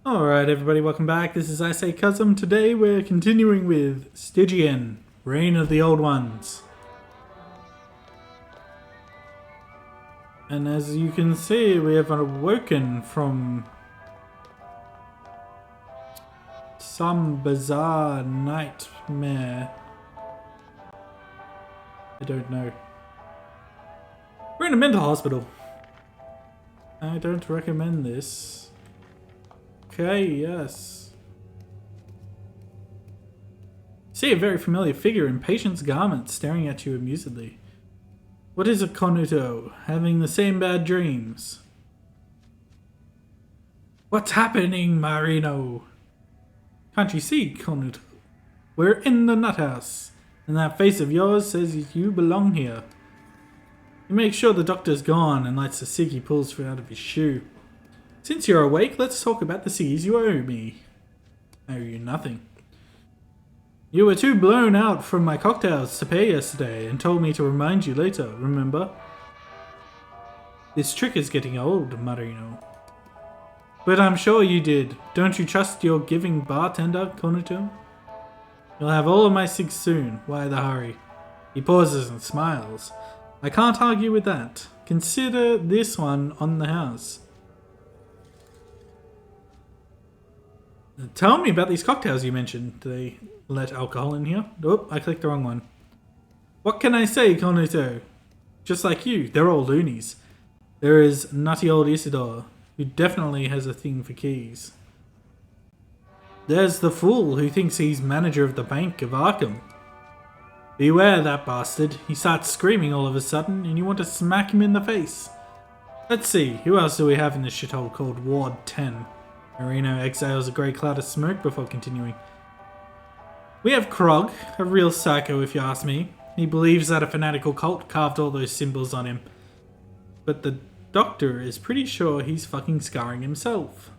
Alright everybody, welcome back. This is I Say Custom. Today we're continuing with Stygian, Reign of the Old Ones. And as you can see, we have awoken from some bizarre nightmare. I don't know. We're in a mental hospital. I don't recommend this. Okay, yes. See a very familiar figure in patient's garments staring at you amusedly. What is it, Cornuto? Having the same bad dreams? What's happening, Marino? Can't you see, Cornuto? We're in the nut house, and that face of yours says you belong here. He makes sure the doctor's gone and lights the cig he pulls out of his shoe. Since you're awake, let's talk about the cigs you owe me. I owe you nothing. You were too blown out from my cocktails to pay yesterday and told me to remind you later, remember? This trick is getting old, Marino. But I'm sure you did. Don't you trust your giving bartender, Cornuto? You'll have all of my cigs soon. Why the hurry? He pauses and smiles. I can't argue with that. Consider this one on the house. Tell me about these cocktails you mentioned. Do they let alcohol in here? Oh, I clicked the wrong one. What can I say, Cornuto? Just like you, they're all loonies. There is nutty old Isidore, who definitely has a thing for keys. There's the fool who thinks he's manager of the Bank of Arkham. Beware that bastard. He starts screaming all of a sudden and you want to smack him in the face. Let's see, who else do we have in this shithole called Ward 10? Marino exhales a grey cloud of smoke before continuing. We have Krog, a real psycho if you ask me. He believes that a fanatical cult carved all those symbols on him. But the doctor is pretty sure he's fucking scarring himself.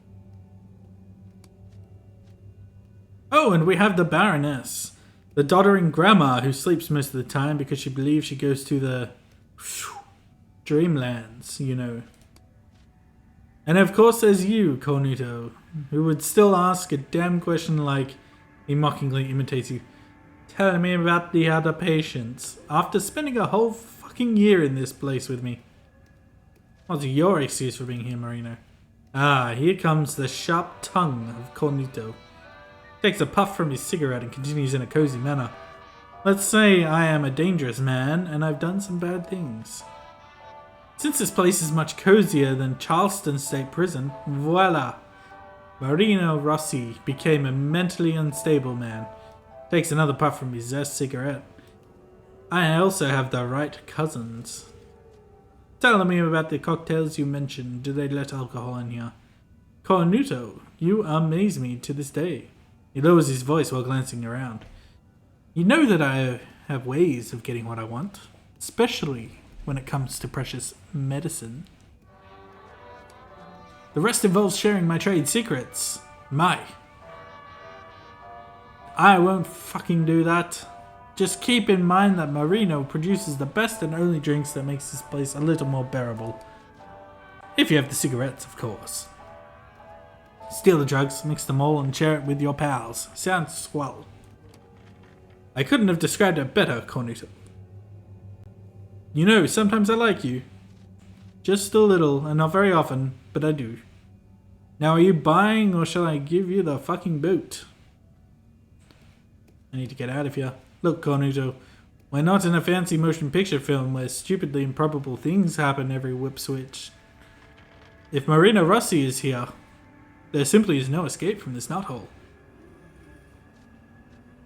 Oh, and we have the Baroness. The doddering grandma who sleeps most of the time because she believes she goes to the dreamlands, you know. And of course there's you, Cornuto, who would still ask a damn question like, he mockingly imitates you, telling me about the other patients, after spending a whole fucking year in this place with me. What's your excuse for being here, Marino? Ah, here comes the sharp tongue of Cornuto. Takes a puff from his cigarette and continues in a cozy manner. Let's say I am a dangerous man, and I've done some bad things. Since this place is much cozier than Charleston State Prison, voila! Marino Rossi became a mentally unstable man. Takes another puff from his zest cigarette. I also have the right cousins. Tell me about the cocktails you mentioned. Do they let alcohol in here? Cornuto, you amaze me to this day. He lowers his voice while glancing around. You know that I have ways of getting what I want, especially when it comes to precious medicine. The rest involves sharing my trade secrets. I won't fucking do that. Just keep in mind that Marino produces the best and only drinks that makes this place a little more bearable. If you have the cigarettes, of course. Steal the drugs, mix them all, and share it with your pals. Sounds swell. I couldn't have described it better, Cornuto. You know, sometimes I like you. Just a little, and not very often, but I do. Now are you buying, or shall I give you the fucking boot? I need to get out of here. Look, Cornuto, we're not in a fancy motion picture film where stupidly improbable things happen every whip switch. If Marino Rossi is here, there simply is no escape from this knothole.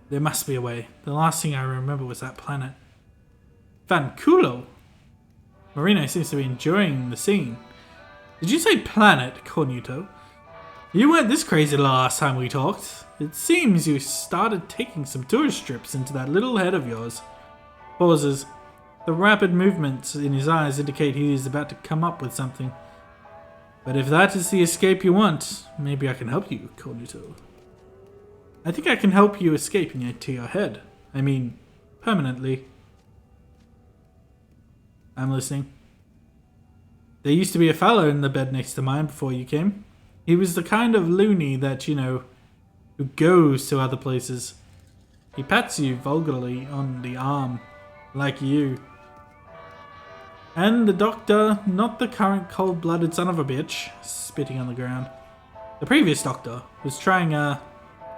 There must be a way. The last thing I remember was that planet. Vanculo? Marino seems to be enjoying the scene. Did you say planet, Cornuto? You weren't this crazy the last time we talked. It seems you started taking some tourist trips into that little head of yours. Pauses. The rapid movements in his eyes indicate he is about to come up with something. But if that is the escape you want, maybe I can help you, Cornuto. I think I can help you escape into your head. I mean, permanently. I'm listening. There used to be a fellow in the bed next to mine before you came. He was the kind of loony that, you know, who goes to other places. He pats you vulgarly on the arm, like you. And the doctor, not the current cold-blooded son of a bitch, spitting on the ground. The previous doctor was trying how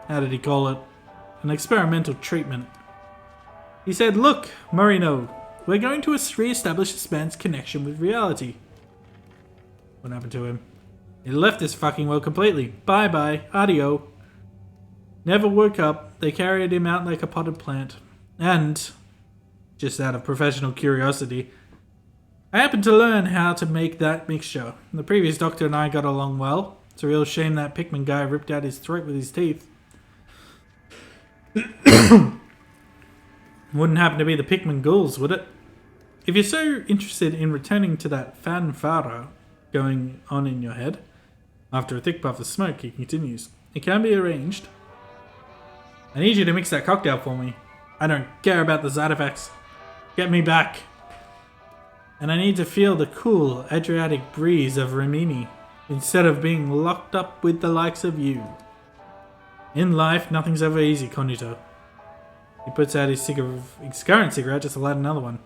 did he call it? An experimental treatment. He said, "Look, Marino, we're going to re-establish this man's connection with reality." What happened to him? He left this fucking world completely. Bye-bye. Adio. Never woke up. They carried him out like a potted plant. And, just out of professional curiosity, I happened to learn how to make that mixture. The previous doctor and I got along well. It's a real shame that Pikmin guy ripped out his throat with his teeth. Wouldn't happen to be the Pikmin ghouls, would it? If you're so interested in returning to that fanfare going on in your head, after a thick puff of smoke, he continues, it can be arranged. I need you to mix that cocktail for me. I don't care about the side effects. Get me back. And I need to feel the cool Adriatic breeze of Rimini instead of being locked up with the likes of you. In life, nothing's ever easy, Konuto. He puts out his current cigarette just to light another one.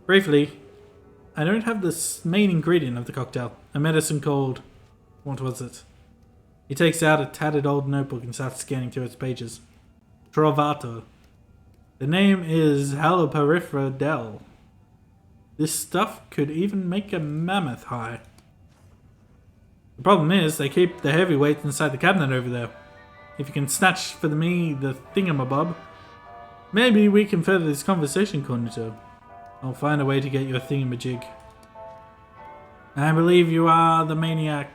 Briefly, I don't have the main ingredient of the cocktail, a medicine called... what was it? He takes out a tattered old notebook and starts scanning through its pages. Trovato. The name is Haloperifera Del. This stuff could even make a mammoth high. The problem is, they keep the heavyweights inside the cabinet over there. If you can snatch for me the thingamabob, maybe we can further this conversation, Konuto. I'll find a way to get your thingamajig. I believe you are the maniac.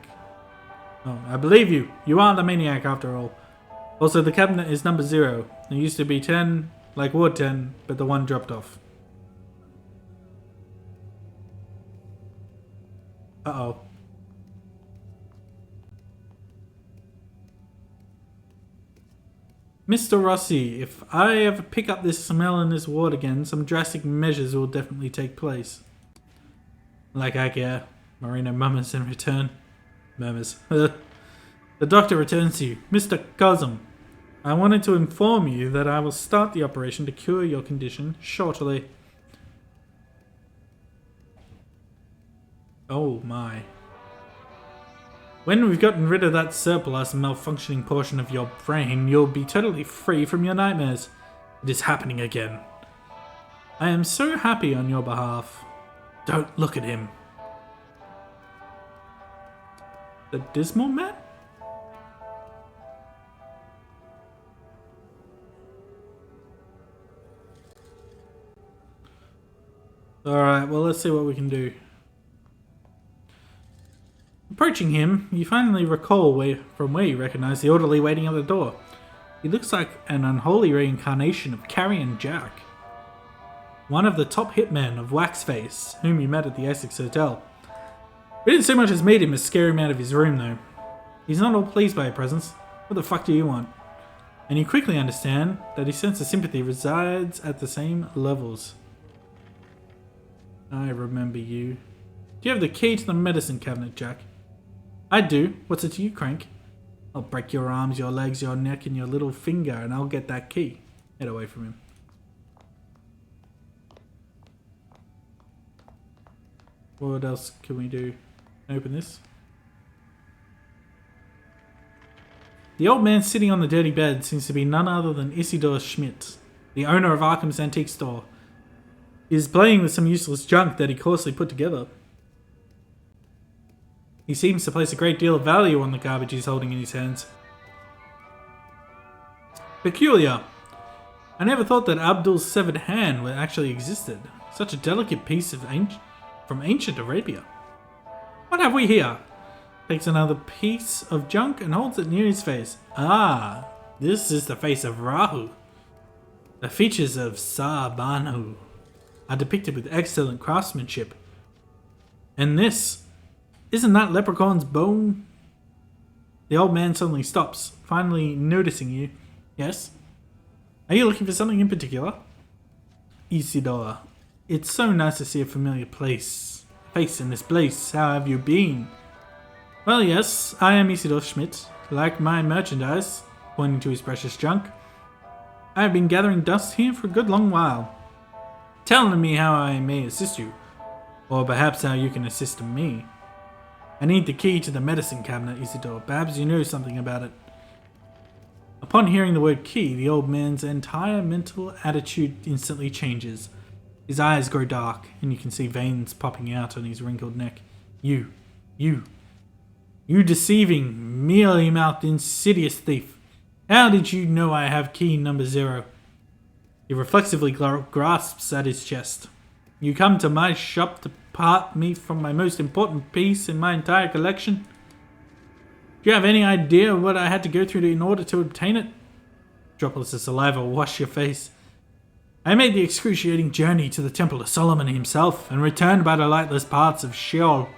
Oh, I believe you. You are the maniac after all. Also, the cabinet is number 0. It used to be 10, like Ward 10, but the 1 dropped off. Uh-oh. Mr. Rossi, if I ever pick up this smell in this ward again, some drastic measures will definitely take place. Like I care. Marino murmurs in return. Murmurs. The doctor returns to you. Mr. Cosm, I wanted to inform you that I will start the operation to cure your condition shortly. Oh my. When we've gotten rid of that surplus and malfunctioning portion of your brain, you'll be totally free from your nightmares. It is happening again. I am so happy on your behalf. Don't look at him. The Dismal Man? Alright, well let's see what we can do. Approaching him, you finally recall from where you recognize the orderly waiting at the door. He looks like an unholy reincarnation of Carrion Jack. One of the top hitmen of Waxface, whom you met at the Essex Hotel. We didn't so much as meet him as scare him out of his room though. He's not all pleased by your presence. What the fuck do you want? And you quickly understand that his sense of sympathy resides at the same levels. I remember you. Do you have the key to the medicine cabinet, Jack? I do. What's it to you, Crank? I'll break your arms, your legs, your neck, and your little finger, and I'll get that key. Head away from him. What else can we do? Open this. The old man sitting on the dirty bed seems to be none other than Isidore Schmidt, the owner of Arkham's antique store. He is playing with some useless junk that he coarsely put together. He seems to place a great deal of value on the garbage he's holding in his hands. Peculiar. I never thought that Abdul's severed hand actually existed. Such a delicate piece of from ancient Arabia. What have we here? Takes another piece of junk and holds it near his face. Ah, this is the face of Rahu. The features of Sa-Banu are depicted with excellent craftsmanship. And this, isn't that leprechaun's bone? The old man suddenly stops, finally noticing you. Yes? Are you looking for something in particular? Isidore, it's so nice to see a familiar face in this place. How have you been? Well, yes, I am Isidor Schmidt. Like my merchandise, pointing to his precious junk, I have been gathering dust here for a good long while. Tell me how I may assist you, or perhaps how you can assist me. I need the key to the medicine cabinet, Isidor. Perhaps you know something about it. Upon hearing the word key, the old man's entire mental attitude instantly changes. His eyes grow dark, and you can see veins popping out on his wrinkled neck. You deceiving, mealy-mouthed, insidious thief. How did you know I have key number 0? He reflexively grasps at his chest. You come to my shop to part me from my most important piece in my entire collection? Do you have any idea what I had to go through in order to obtain it? Droplets of saliva wash your face. I made the excruciating journey to the Temple of Solomon himself, and returned by the lightless paths of Sheol.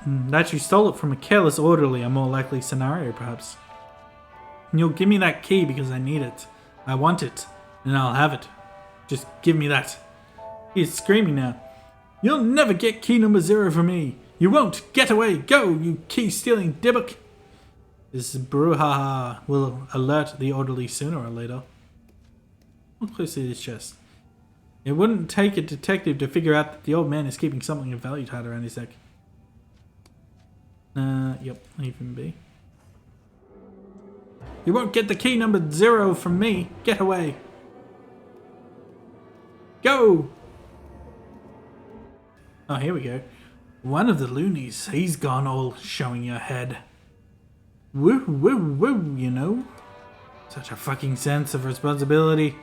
That you stole it from a careless orderly, a more likely scenario, perhaps. You'll give me that key because I need it. I want it, and I'll have it. Just give me that. He is screaming now. You'll never get key number 0 from me. You won't. Get away. Go, you key-stealing dibbuck. This brouhaha will alert the orderly sooner or later. Look closely at his chest. It wouldn't take a detective to figure out that the old man is keeping something of value tied around his neck. Yep, even B. You won't get the key number 0 from me. Get away. Go! Oh, here we go. One of the loonies. He's gone all showing your head. Woo, woo, woo, you know. Such a fucking sense of responsibility.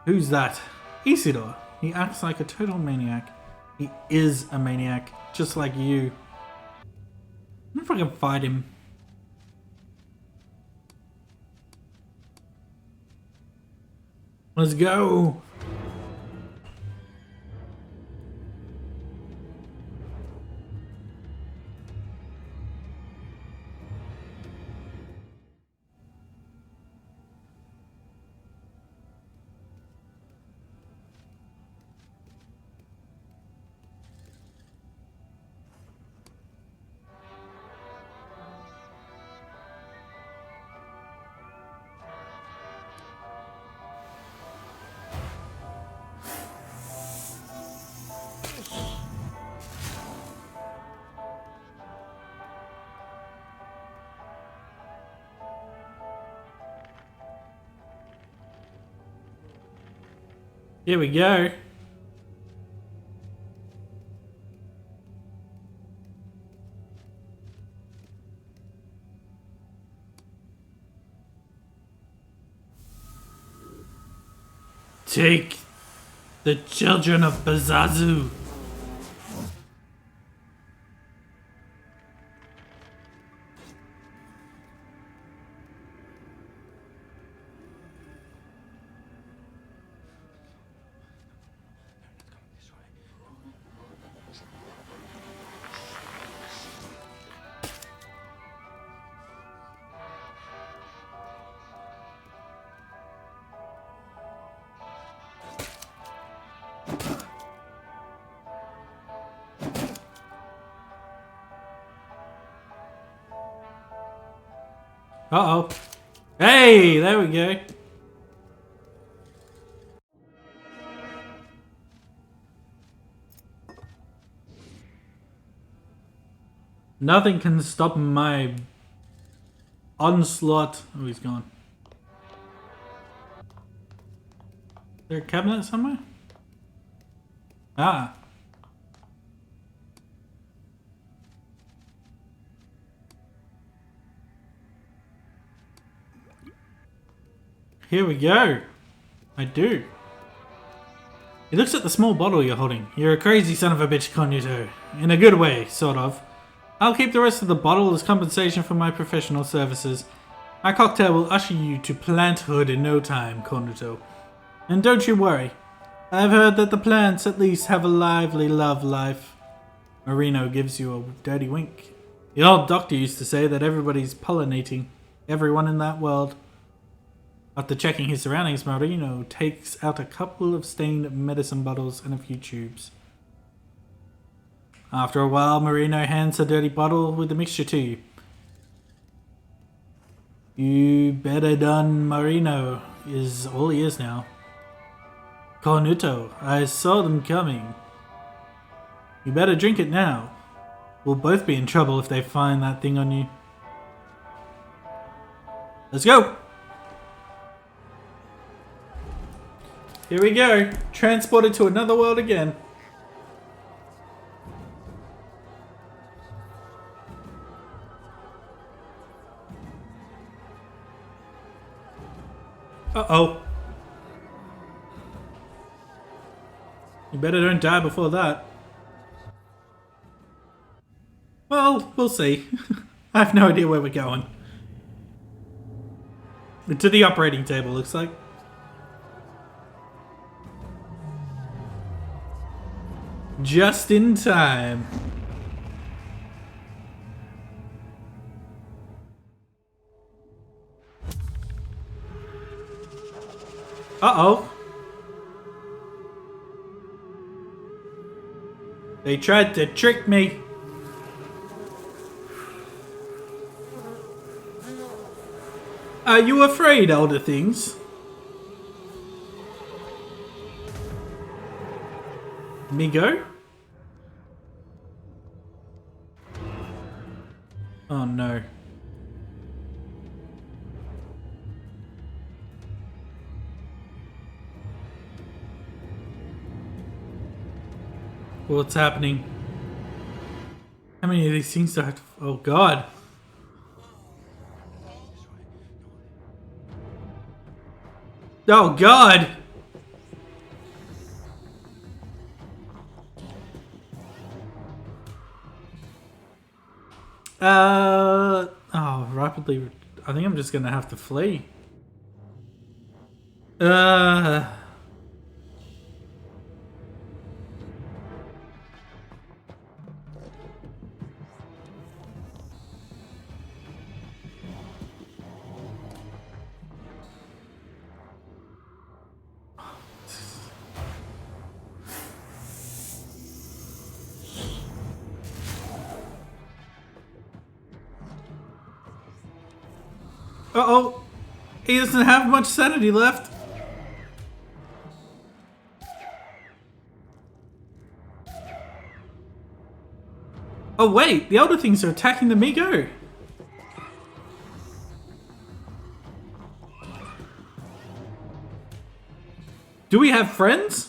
Who's that? Isidor. He acts like a total maniac. He is a maniac, just like you. I wonder if I can fight him. Let's go! Here we go. Take the children of Bazazu. Uh-oh. Hey, there we go. Nothing can stop my onslaught. Oh, he's gone. Is there a cabinet somewhere? Ah. Here we go. I do. He looks at the small bottle you're holding. You're a crazy son of a bitch, Cornuto. In a good way, sort of. I'll keep the rest of the bottle as compensation for my professional services. My cocktail will usher you to planthood in no time, Cornuto. And don't you worry. I've heard that the plants at least have a lively love life. Marino gives you a dirty wink. The old doctor used to say that everybody's pollinating. Everyone in that world. After checking his surroundings, Marino takes out a couple of stained medicine bottles and a few tubes. After a while, Marino hands a dirty bottle with the mixture to you. You better done, Marino, is all he is now. Cornuto, I saw them coming. You better drink it now. We'll both be in trouble if they find that thing on you. Let's go! Here we go. Transported to another world again. Uh-oh. You better don't die before that. Well, we'll see. I have no idea where we're going. To the operating table, looks like. Just in time. Uh-oh. They tried to trick me. Are you afraid, Elder Things? Me go? Oh no. What's happening? How many of these things do I have to... Oh god. Oh god! Oh, rapidly... I think I'm just gonna have to flee. Uh-oh! He doesn't have much sanity left. Oh wait, the Elder Things are attacking the Migo. Do we have friends?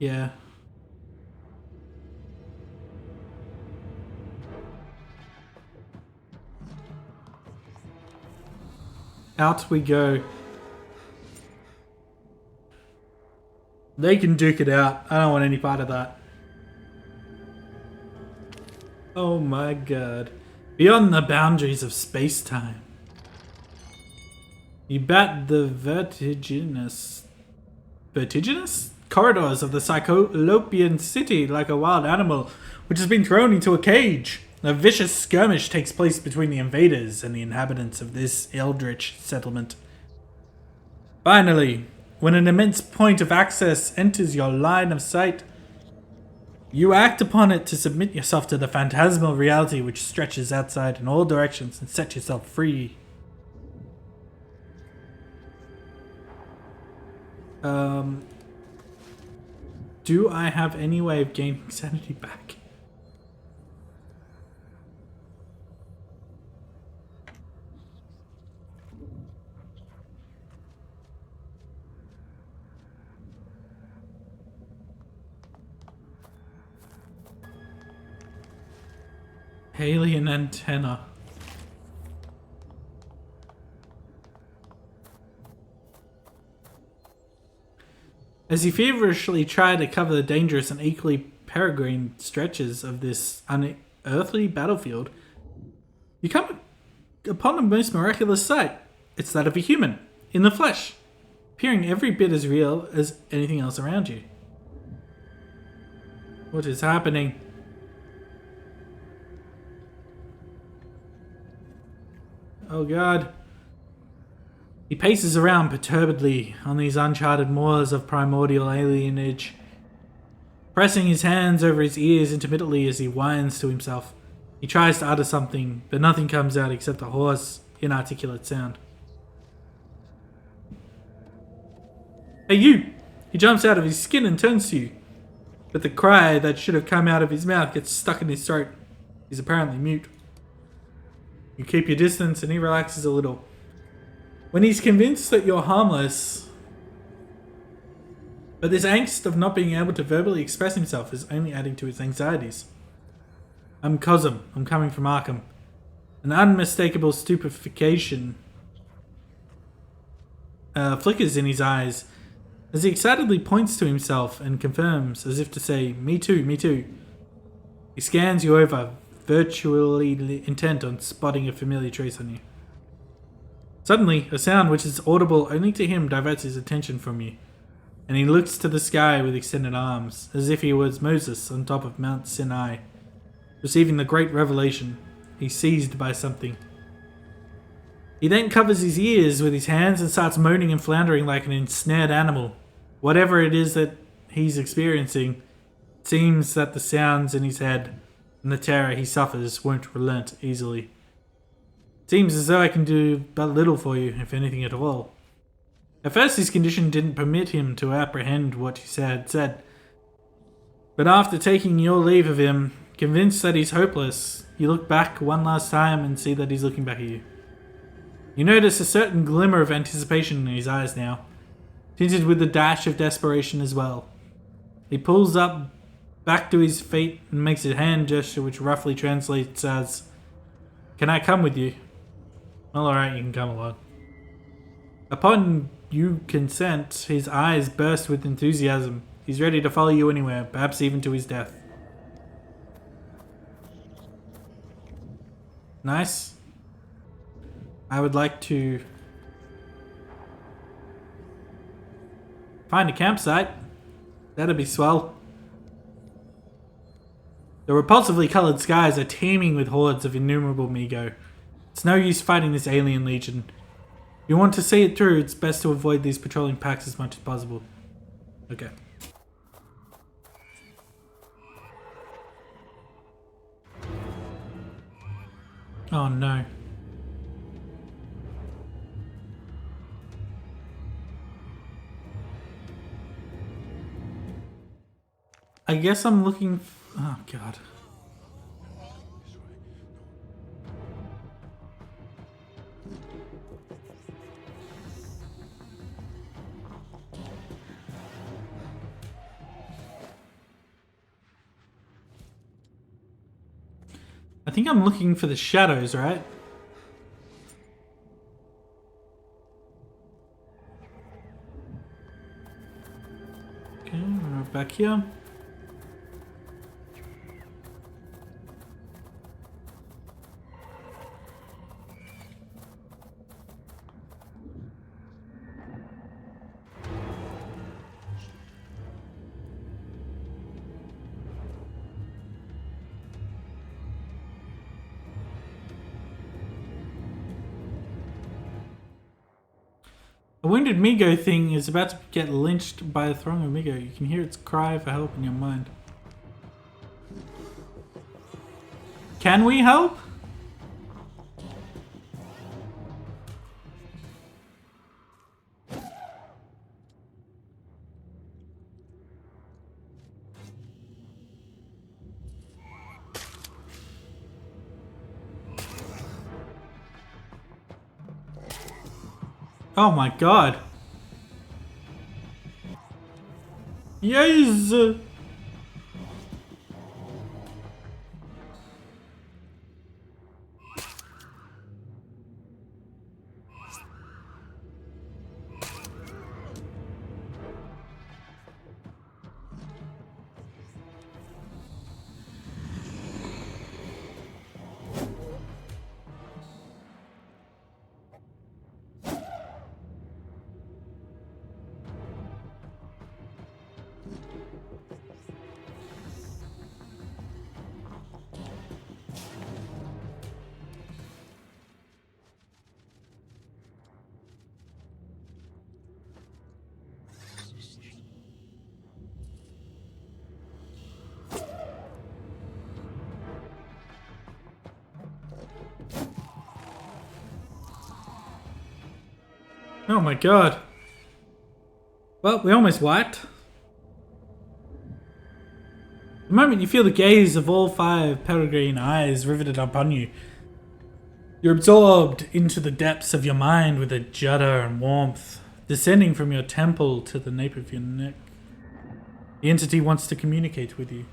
Yeah. Out we go. They can duke it out. I don't want any part of that. Oh my god. Beyond the boundaries of space-time. You bat the vertiginous corridors of the Cyclopean city like a wild animal which has been thrown into a cage. A vicious skirmish takes place between the invaders and the inhabitants of this eldritch settlement. Finally, when an immense point of access enters your line of sight, you act upon it to submit yourself to the phantasmal reality which stretches outside in all directions and set yourself free. Do I have any way of gaining sanity back? Alien antenna. As you feverishly try to cover the dangerous and equally peregrine stretches of this unearthly battlefield, you come upon a most miraculous sight. It's that of a human, in the flesh, appearing every bit as real as anything else around you. What is happening? Oh god. He paces around perturbedly on these uncharted moors of primordial alienage, pressing his hands over his ears intermittently as he whines to himself. He tries to utter something, but nothing comes out except a hoarse, inarticulate sound. Hey you! He jumps out of his skin and turns to you, but the cry that should have come out of his mouth gets stuck in his throat. He's apparently mute. You keep your distance and he relaxes a little. When he's convinced that you're harmless, but this angst of not being able to verbally express himself is only adding to his anxieties. I'm Cosm. I'm coming from Arkham. An unmistakable stupefaction flickers in his eyes as he excitedly points to himself and confirms, as if to say, me too, me too. He scans you over, virtually intent on spotting a familiar trace on you. Suddenly, a sound which is audible only to him diverts his attention from you, and he looks to the sky with extended arms, as if he was Moses on top of Mount Sinai, receiving the great revelation. He's seized by something. He then covers his ears with his hands and starts moaning and floundering like an ensnared animal. Whatever it is that he's experiencing, it seems that the sounds in his head and the terror he suffers won't relent easily. It seems as though I can do but little for you, if anything at all. At first his condition didn't permit him to apprehend what he had said, but after taking your leave of him, convinced that he's hopeless, you look back one last time and see that he's looking back at you. You notice a certain glimmer of anticipation in his eyes now, tinted with a dash of desperation as well. He pulls up back to his feet and makes a hand gesture which roughly translates as, "Can I come with you?" Well, alright, you can come along. Upon you consent, his eyes burst with enthusiasm. He's ready to follow you anywhere, perhaps even to his death. Nice. I would like to find a campsite. That'd be swell. The repulsively coloured skies are teeming with hordes of innumerable Migo. It's no use fighting this alien legion. If you want to see it through, it's best to avoid these patrolling packs as much as possible. Okay. Oh no. I guess I'm looking... Oh god. I think I'm looking for the shadows, right? Okay, we're back here. A wounded Migo thing is about to get lynched by a throng of Migo. You can hear its cry for help in your mind. Can we help? Oh my god. Yes. Oh my god. Well, we almost wiped. The moment you feel the gaze of all 5 peregrine eyes riveted upon you, you're absorbed into the depths of your mind with a shudder and warmth, descending from your temple to the nape of your neck. The entity wants to communicate with you.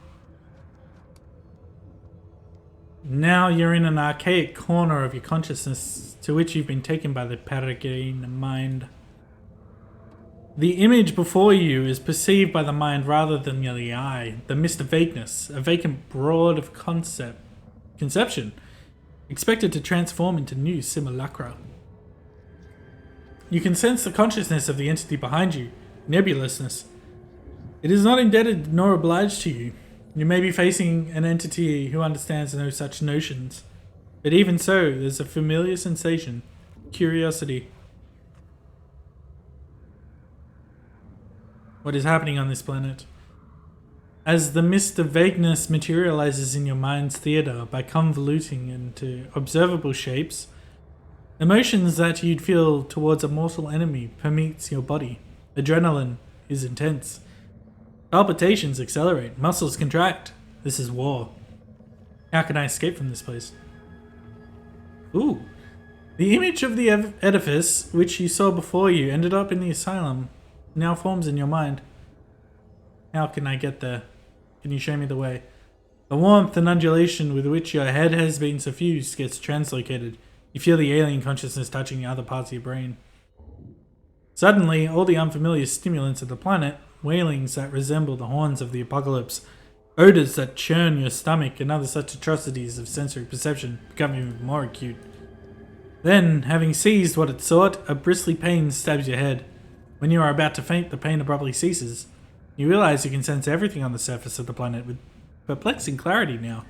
Now you're in an archaic corner of your consciousness to which you've been taken by the peregrine mind. The image before you is perceived by the mind rather than the eye. The mist of vagueness, a vacant broad of conception, expected to transform into new simulacra. You can sense the consciousness of the entity behind you, nebulousness. It is not indebted nor obliged to you. You may be facing an entity who understands no such notions. But even so, there's a familiar sensation, curiosity. What is happening on this planet? As the mist of vagueness materializes in your mind's theater by convoluting into observable shapes, emotions that you'd feel towards a mortal enemy permeates your body. Adrenaline is intense. Palpitations accelerate, muscles contract. This is war. How can I escape from this place? Ooh. The image of the edifice, which you saw before you, ended up in the asylum, now forms in your mind. How can I get there? Can you show me the way? The warmth and undulation with which your head has been suffused gets translocated. You feel the alien consciousness touching the other parts of your brain. Suddenly, all the unfamiliar stimulants of the planet, wailings that resemble the horns of the apocalypse, odors that churn your stomach, and other such atrocities of sensory perception become even more acute. Then, having seized what it sought, a bristly pain stabs your head. When you are about to faint, the pain abruptly ceases. You realize you can sense everything on the surface of the planet with perplexing clarity now.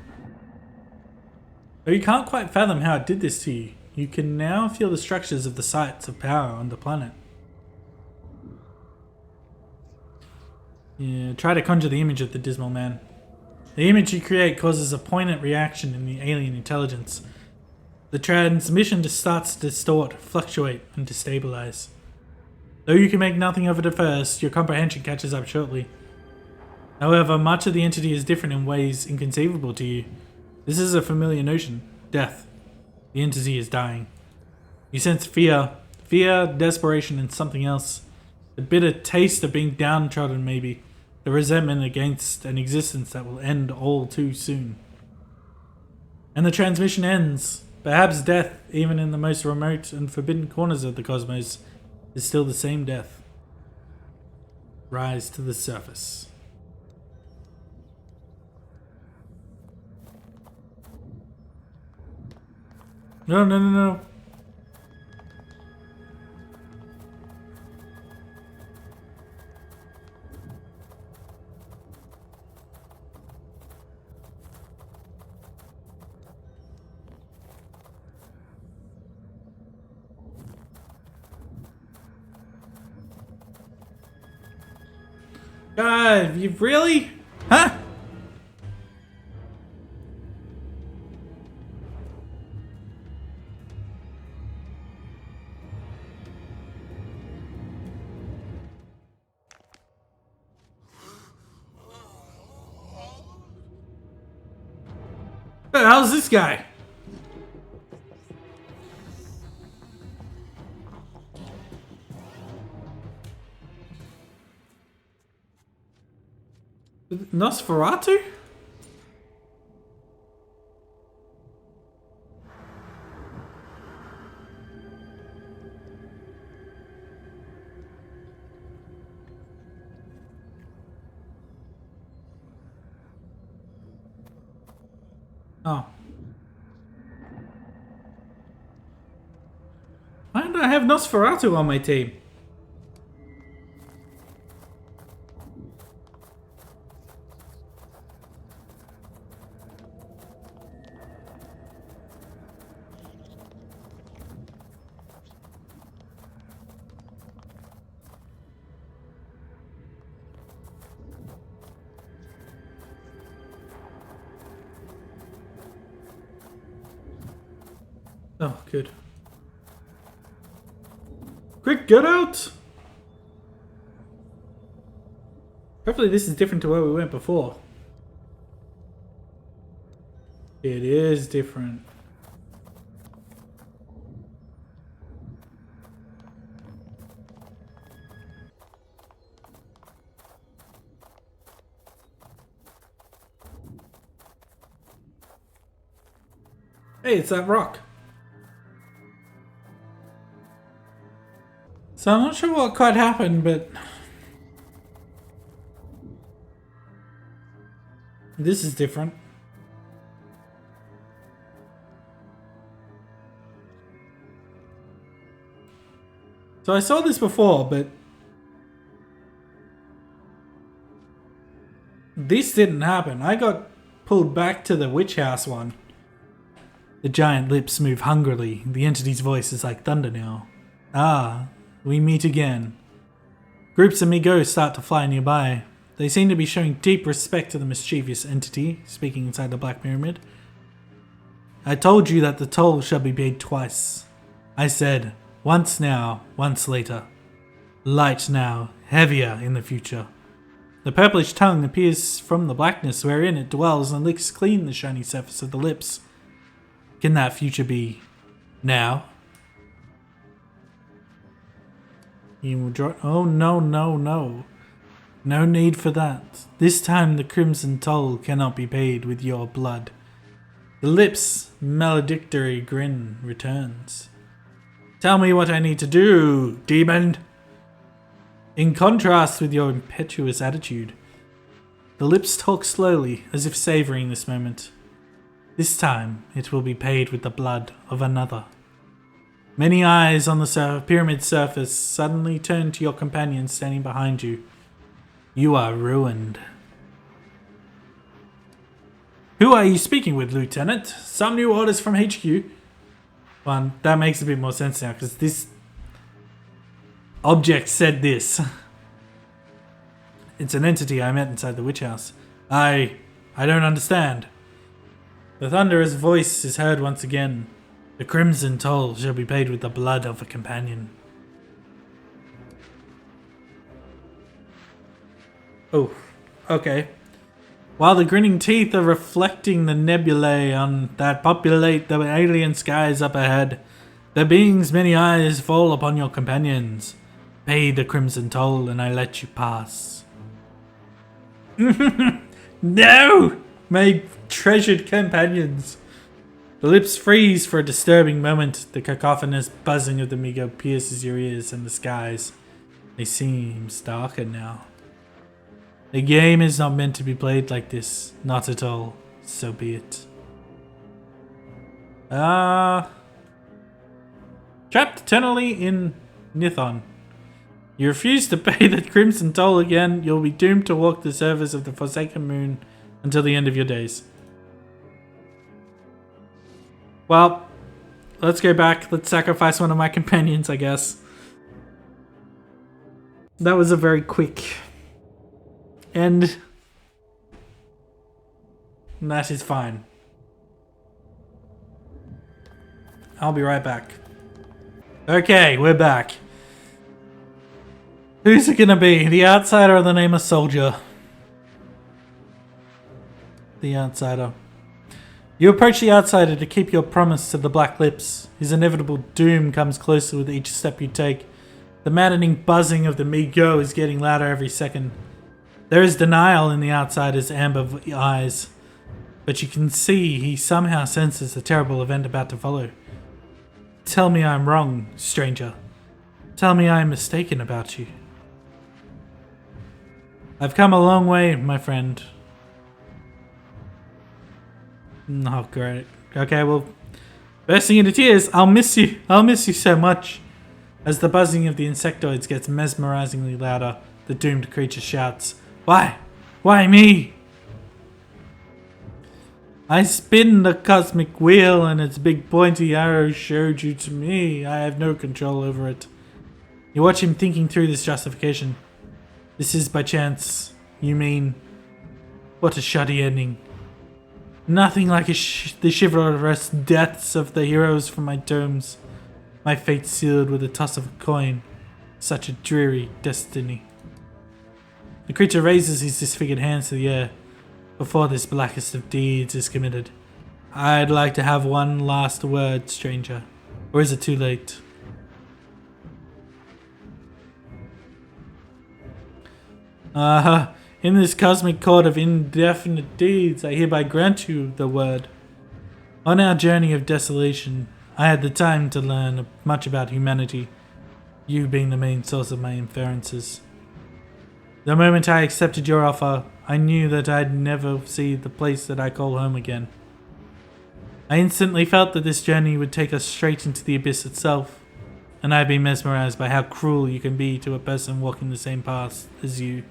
Though you can't quite fathom how it did this to you, you can now feel the structures of the sites of power on the planet. Yeah, try to conjure the image of the dismal man. The image you create causes a poignant reaction in the alien intelligence. The transmission just starts to distort, fluctuate, and destabilize. Though you can make nothing of it at first, your comprehension catches up shortly. However, much of the entity is different in ways inconceivable to you. This is a familiar notion: death. The entity is dying. You sense fear, desperation, and something else. The bitter taste of being downtrodden, maybe. The resentment against an existence that will end all too soon. And the transmission ends. Perhaps death, even in the most remote and forbidden corners of the cosmos, is still the same death. Rise to the surface. No. God, you really? Huh? What the hell's this guy? Nosferatu? Oh. Why don't I have Nosferatu on my team? Oh, good. Quick, Get out! Hopefully this is different to where we went before. It is different. Hey, it's that rock. So I'm not sure what quite happened, but this is different. So I saw this before, but this didn't happen. I got pulled back to the witch house one. The giant lips move hungrily. The entity's voice is like thunder now. Ah, we meet again. Groups of Migos start to fly nearby. They seem to be showing deep respect to the mischievous entity speaking inside the Black Pyramid. I told you that the toll shall be paid twice. I said, once now, once later. Light now, heavier in the future. The purplish tongue appears from the blackness wherein it dwells and licks clean the shiny surface of the lips. Can that future be now? You will draw. Oh, no, no, no. No need for that. This time the crimson toll cannot be paid with your blood. The lips' maledictory grin returns. Tell me what I need to do, demon. In contrast with your impetuous attitude, the lips talk slowly, as if savoring this moment. This time, it will be paid with the blood of another. Many eyes on the pyramid surface suddenly turn to your companion standing behind you. You are ruined. Who are you speaking with, Lieutenant? Some new orders from HQ? Well, that makes a bit more sense now, because this object said this. It's an entity I met inside the witch house. I don't understand. The thunderous voice is heard once again. The crimson toll shall be paid with the blood of a companion. Oh, okay. While the grinning teeth are reflecting the nebulae that populate the alien skies up ahead, the being's many eyes fall upon your companions. Pay the crimson toll and I let you pass. No! My treasured companions. The lips freeze for a disturbing moment. The cacophonous buzzing of the Migo pierces your ears and the skies. They seem darker now. The game is not meant to be played like this. Not at all. So be it. Trapped eternally in Nithon. You refuse to pay the crimson toll again, you'll be doomed to walk the surface of the Forsaken Moon until the end of your days. Well, let's go back. Let's sacrifice one of my companions, I guess. That was a very quick end. And that is fine. I'll be right back. Okay, we're back. Who's it gonna be? The outsider or the nameless soldier? The outsider. You approach the outsider to keep your promise to the Black Lips. His inevitable doom comes closer with each step you take. The maddening buzzing of the Mi-Go is getting louder every second. There is denial in the outsider's amber eyes, but you can see he somehow senses the terrible event about to follow. Tell me I'm wrong, stranger. Tell me I am mistaken about you. I've come a long way, my friend. Oh, great. Okay, well, bursting into tears. I'll miss you. I'll miss you so much. As the buzzing of the insectoids gets mesmerizingly louder, the doomed creature shouts, Why? Why me? I spin the cosmic wheel and its big pointy arrow showed you to me. I have no control over it. You watch him thinking through this justification. This is by chance, you mean? What a shoddy ending. Nothing like the chivalrous deaths of the heroes from my tomes. My fate sealed with a toss of a coin. Such a dreary destiny. The creature raises his disfigured hands to the air. Before this blackest of deeds is committed, I'd like to have one last word, stranger. Or is it too late? In this cosmic court of indefinite deeds, I hereby grant you the word. On our journey of desolation, I had the time to learn much about humanity, you being the main source of my inferences. The moment I accepted your offer, I knew that I'd never see the place that I call home again. I instantly felt that this journey would take us straight into the abyss itself, and I'd been mesmerized by how cruel you can be to a person walking the same path as you.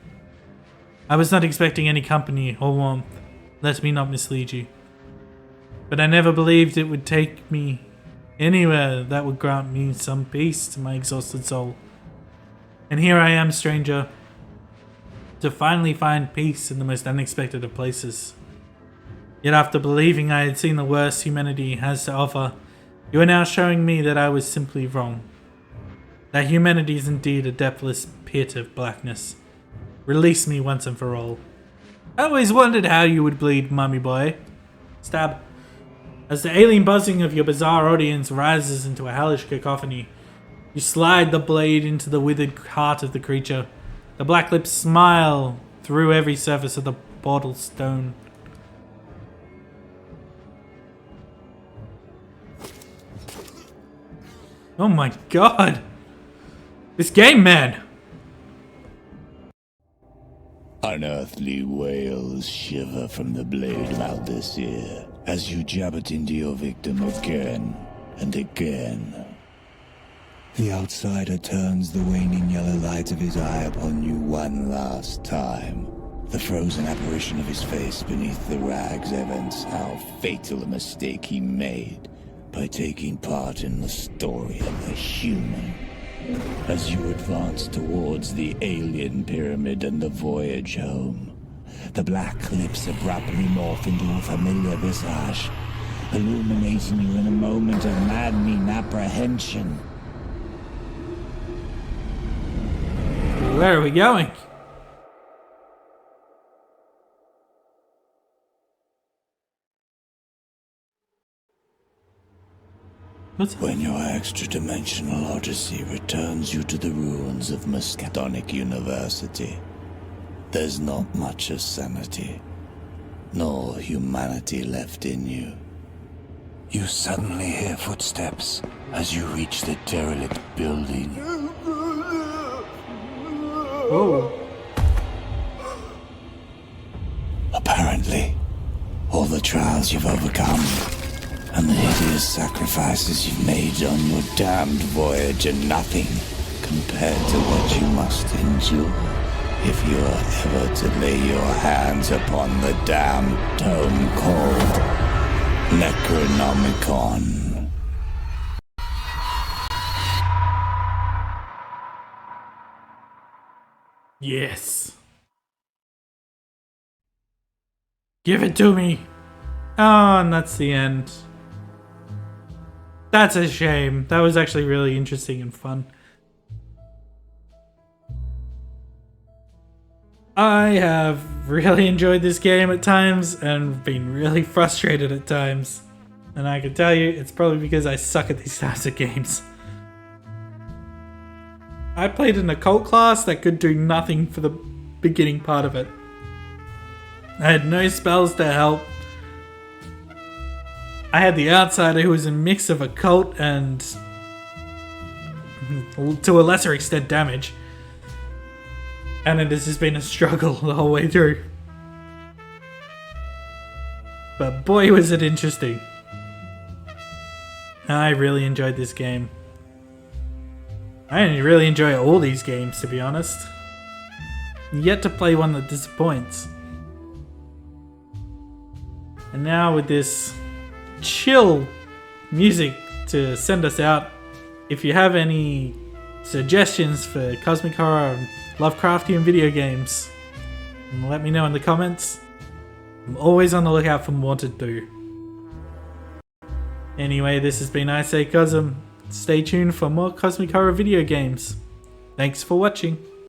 I was not expecting any company or warmth, let me not mislead you. But I never believed it would take me anywhere that would grant me some peace to my exhausted soul. And here I am, stranger, to finally find peace in the most unexpected of places. Yet after believing I had seen the worst humanity has to offer, you are now showing me that I was simply wrong. That humanity is indeed a depthless pit of blackness. Release me once and for all. I always wondered how you would bleed, mummy boy. Stab. As the alien buzzing of your bizarre audience rises into a hellish cacophony, you slide the blade into the withered heart of the creature. The black lips smile through every surface of the portal stone. Oh my god! This game, man! Unearthly wails shiver from the blade mouth this ear as you jab it into your victim again and again. The outsider turns the waning yellow light of his eye upon you one last time. The frozen apparition of his face beneath the rags evince how fatal a mistake he made by taking part in the story of a human. As you advance towards the alien pyramid and the voyage home, the black lips abruptly morph into a familiar visage, illuminating you in a moment of maddening apprehension. Where are we going? When your extra-dimensional odyssey returns you to the ruins of Miskatonic University, there's not much of sanity, nor humanity left in you. You suddenly hear footsteps as you reach the derelict building. Whoa. Apparently, all the trials you've overcome and the hideous sacrifices you've made on your damned voyage are nothing compared to what you must endure if you are ever to lay your hands upon the damned tome called Necronomicon. Yes. Give it to me. Oh, and that's the end. That's a shame. That was actually really interesting and fun. I have really enjoyed this game at times and been really frustrated at times. And I can tell you, it's probably because I suck at these types of games. I played an occult class that could do nothing for the beginning part of it. I had no spells to help. I had the outsider who was a mix of occult and, to a lesser extent, damage. And it has just been a struggle the whole way through. But boy was it interesting. I really enjoyed this game. I really enjoy all these games, to be honest. Yet to play one that disappoints. And now with this chill music to send us out, if you have any suggestions for cosmic horror and Lovecraftian video games, let me know in the comments. I'm always on the lookout for more to do. Anyway, this has been I Say Cosm. Stay tuned for more cosmic horror video games. Thanks for watching.